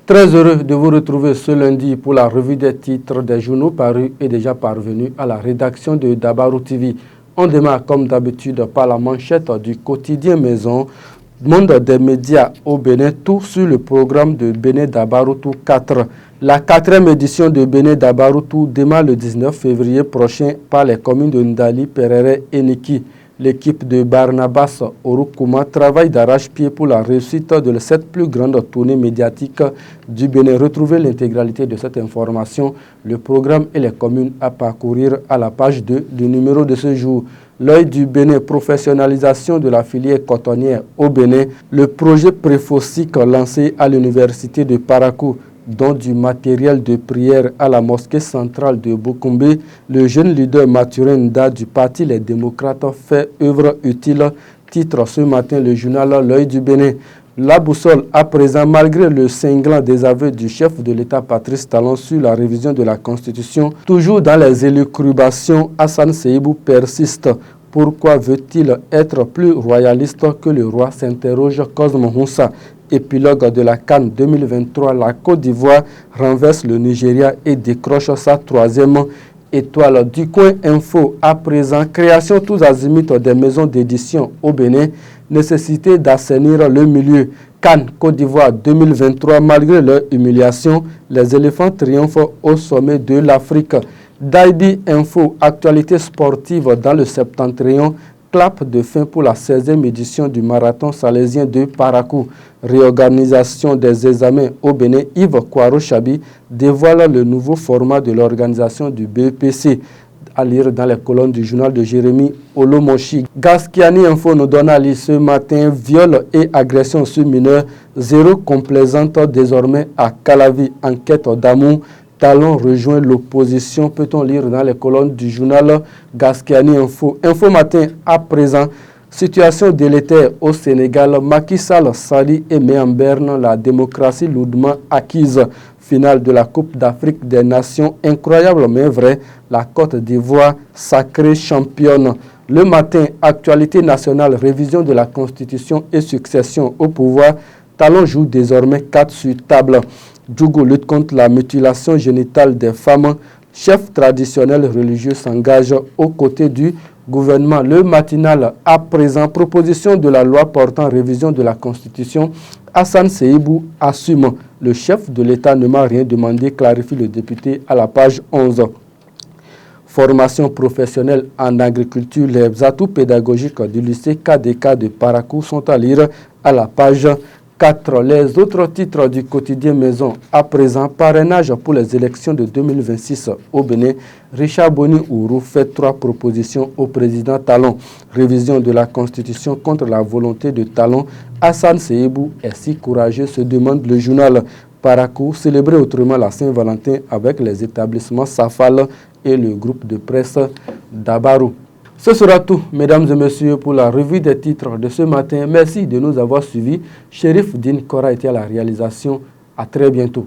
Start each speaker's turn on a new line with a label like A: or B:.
A: Très heureux de vous retrouver ce lundi pour la revue des titres des journaux parus et déjà parvenus à la rédaction de Dabarou TV. On démarre comme d'habitude par la manchette du quotidien Maison, monde des médias au Bénin, tout sur le programme de Bénin Dabaroutou 4. La 4e édition de Bénin Dabaroutou démarre le 19 février prochain par les communes de Ndali, Perere et Niki. L'équipe de Barnabas Oroukuma travaille d'arrache-pied pour la réussite de cette plus grande tournée médiatique du Bénin. Retrouvez l'intégralité de cette information, le programme et les communes à parcourir à la page 2 du numéro de ce jour. L'œil du Bénin, professionnalisation de la filière cotonnière au Bénin, le projet préfosique lancé à l'université de Parakou, dont du matériel de prière à la mosquée centrale de Bokombé, le jeune leader Mathurin du parti Les Démocrates fait œuvre utile, titre ce matin le journal L'œil du Bénin. La boussole à présent, malgré le cinglant désaveu du chef de l'État Patrice Talon sur la révision de la Constitution, toujours dans les élucubrations, Hassan Seibou persiste. Pourquoi veut-il être plus royaliste que le roi, s'interroge Cosmo Moussa. Épilogue de la CAN 2023, la Côte d'Ivoire renverse le Nigeria et décroche sa 3e étoile. Du coin info à présent, création tous azimuts des maisons d'édition au Bénin, nécessité d'assainir le milieu. CAN Côte d'Ivoire 2023, malgré leur humiliation, les éléphants triomphent au sommet de l'Afrique. Daidi Info, actualité sportive dans le septentrion, clap de fin pour la 16e édition du marathon salésien de Parakou. Réorganisation des examens au Bénin, Yves Kouaro-Chabi dévoile le nouveau format de l'organisation du BPC. À lire dans les colonnes du journal de Jérémy Olomoshi. Gaskiani Info nous donne à lire ce matin viol et agression sur mineurs, zéro complaisante désormais à Calavi. Enquête d'amour. Talon rejoint l'opposition, peut-on lire dans les colonnes du journal Gaskiani Info. Info Matin à présent, situation délétère au Sénégal, Macky Sall salit et met en berne la démocratie lourdement acquise. Finale de la Coupe d'Afrique des Nations, incroyable mais vrai, la Côte d'Ivoire sacrée championne. Le matin, actualité nationale, révision de la Constitution et succession au pouvoir, Talon joue désormais 4 sur table. Djougou lutte contre la mutilation génitale des femmes. Chef traditionnel religieux s'engage aux côtés du gouvernement. Le matinal à présent, proposition de la loi portant révision de la Constitution. Hassan Seibou assume. Le chef de l'État ne m'a rien demandé, clarifie le député à la page 11. Formation professionnelle en agriculture, les atouts pédagogiques du lycée KDK de Parakou sont à lire à la page 4. Les autres titres du quotidien Maison à présent, parrainage pour les élections de 2026 au Bénin. Richard Boni Ourou fait 3 propositions au président Talon. Révision de la Constitution contre la volonté de Talon. Hassan Seibou est si courageux, se demande le journal. Parakou célébrer autrement la Saint-Valentin avec les établissements Safal et le groupe de presse Dabarou. Ce sera tout, mesdames et messieurs, pour la revue des titres de ce matin. Merci de nous avoir suivis. Chérif Din Kora était à la réalisation. À très bientôt.